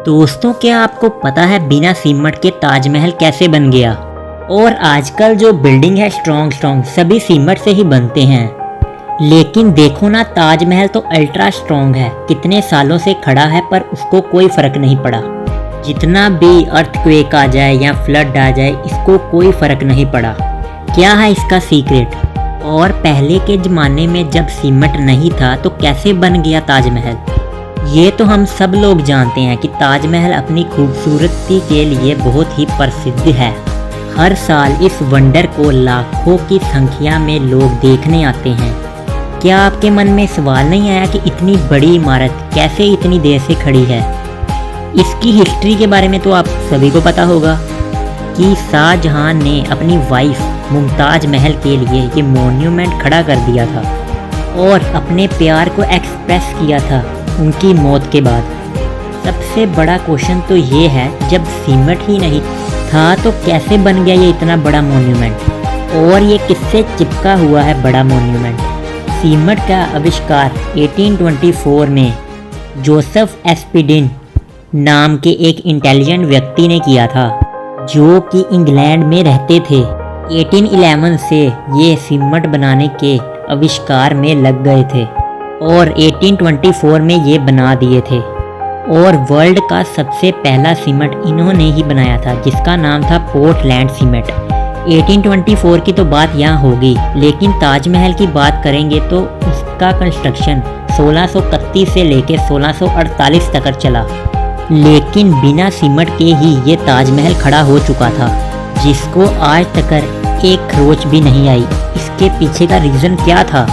दोस्तों, क्या आपको पता है बिना सीमेंट के ताजमहल कैसे बन गया? और आजकल जो बिल्डिंग है स्ट्रॉन्ग सभी सीमेंट से ही बनते हैं। लेकिन देखो ना, ताजमहल तो अल्ट्रा स्ट्रॉन्ग है, कितने सालों से खड़ा है पर उसको कोई फर्क नहीं पड़ा। जितना भी अर्थक्वेक आ जाए या फ्लड आ जाए, इसको कोई फर्क नहीं पड़ा। क्या है इसका सीक्रेट? और पहले के ज़माने में जब सीमेंट नहीं था तो कैसे बन गया ताजमहल? ये तो हम सब लोग जानते हैं कि ताजमहल अपनी खूबसूरती के लिए बहुत ही प्रसिद्ध है। हर साल इस वंडर को लाखों की संख्या में लोग देखने आते हैं। क्या आपके मन में सवाल नहीं आया कि इतनी बड़ी इमारत कैसे इतनी देर से खड़ी है? इसकी हिस्ट्री के बारे में तो आप सभी को पता होगा कि शाहजहां ने अपनी वाइफ मुमताज़ महल के लिए ये मॉन्यूमेंट खड़ा कर दिया था और अपने प्यार को एक्सप्रेस किया था उनकी मौत के बाद। सबसे बड़ा क्वेश्चन तो ये है, जब सीमेंट ही नहीं था तो कैसे बन गया ये इतना बड़ा मॉन्यूमेंट, और ये किससे चिपका हुआ है बड़ा मॉन्यूमेंट? सीमेंट का आविष्कार 1824 में जोसेफ एस्पिडिन नाम के एक इंटेलिजेंट व्यक्ति ने किया था, जो कि इंग्लैंड में रहते थे। 1811 से ये सीमेंट बनाने के आविष्कार में लग गए थे और 1824 में ये बना दिए थे। और वर्ल्ड का सबसे पहला सीमेंट इन्होंने ही बनाया था, जिसका नाम था पोर्टलैंड सीमेंट। 1824 की तो बात यहाँ होगी, लेकिन ताजमहल की बात करेंगे तो उसका कंस्ट्रक्शन 1631 से लेकर 1648 तक चला। लेकिन बिना सीमेंट के ही ये ताजमहल खड़ा हो चुका था, जिसको आज तक एक खरोच भी नहीं आई। इसके पीछे का रीज़न क्या था?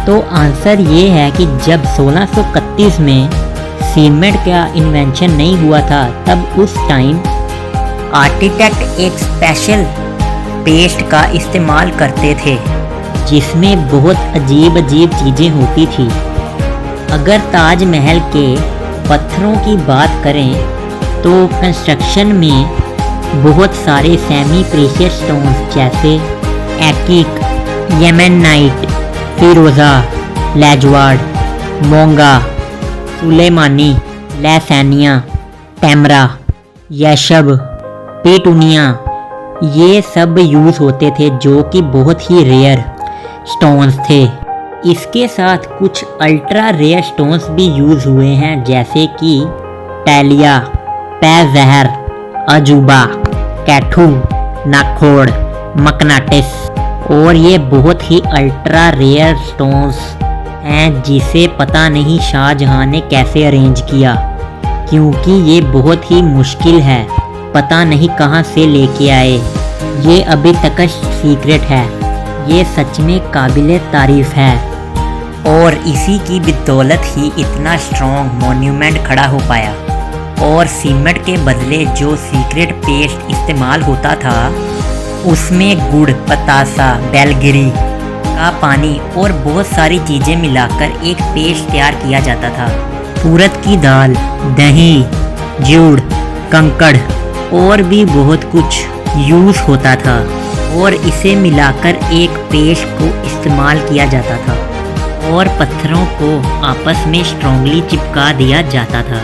तो आंसर ये है कि जब 1631 में सीमेंट का इन्वेंशन नहीं हुआ था, तब उस टाइम आर्किटेक्ट एक स्पेशल पेस्ट का इस्तेमाल करते थे, जिसमें बहुत अजीब चीज़ें होती थी। अगर ताजमहल के पत्थरों की बात करें तो कंस्ट्रक्शन में बहुत सारे सेमी प्रीशियस स्टोन्स जैसे एकिक, येमेनाइट, फिरोज़ा, लैजवार्ड, मोंगा, सुलेमानी, लैसानिया, टैमरा, यशब, पेटूनिया, ये सब यूज़ होते थे, जो कि बहुत ही रेयर स्टोन्स थे। इसके साथ कुछ अल्ट्रा रेयर स्टोन्स भी यूज़ हुए हैं, जैसे कि टैलिया, पैजहर, अजूबा, कैठू, नाखोड़, मकनाटिस। और ये बहुत ही अल्ट्रा रेयर स्टोन्स हैं, जिसे पता नहीं शाहजहां ने कैसे अरेंज किया, क्योंकि ये बहुत ही मुश्किल है, पता नहीं कहां से लेके आए। ये अभी तक सीक्रेट है। ये सच में काबिले तारीफ है और इसी की बदौलत ही इतना स्ट्रॉन्ग मॉन्यूमेंट खड़ा हो पाया। और सीमेंट के बदले जो सीक्रेट पेस्ट इस्तेमाल होता था, उसमें गुड़, पतासा, बेलगिरी का पानी और बहुत सारी चीज़ें मिलाकर एक पेस्ट तैयार किया जाता था। उड़द की दाल, दही, जूड़, कंकड़ और भी बहुत कुछ यूज़ होता था, और इसे मिलाकर एक पेस्ट को इस्तेमाल किया जाता था और पत्थरों को आपस में स्ट्रॉन्गली चिपका दिया जाता था।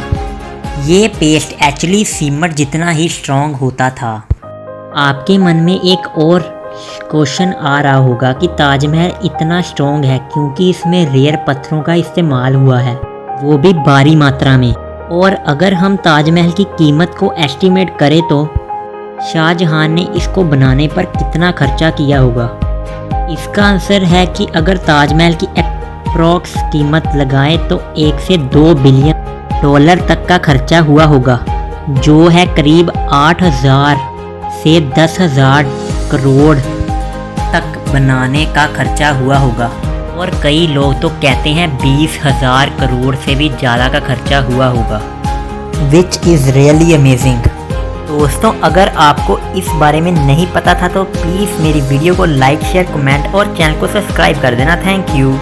ये पेस्ट एक्चुअली सीमेंट जितना ही स्ट्रॉन्ग होता था। आपके मन में एक और क्वेश्चन आ रहा होगा कि ताजमहल इतना स्ट्रॉन्ग है क्योंकि इसमें रेयर पत्थरों का इस्तेमाल हुआ है, वो भी भारी मात्रा में। और अगर हम ताजमहल की कीमत को एस्टिमेट करें तो शाहजहां ने इसको बनाने पर कितना खर्चा किया होगा? इसका आंसर है कि अगर ताजमहल की अप्रॉक्स कीमत लगाएं तो 1 से 2 बिलियन डॉलर तक का खर्चा हुआ होगा, जो है करीब 8,000 से 10,000 करोड़ तक बनाने का खर्चा हुआ होगा। और कई लोग तो कहते हैं 20,000 करोड़ से भी ज़्यादा का खर्चा हुआ होगा, विच इज़ रियली अमेजिंग। दोस्तों, अगर आपको इस बारे में नहीं पता था तो प्लीज़ मेरी वीडियो को लाइक, शेयर, कमेंट और चैनल को सब्सक्राइब कर देना। Thank you.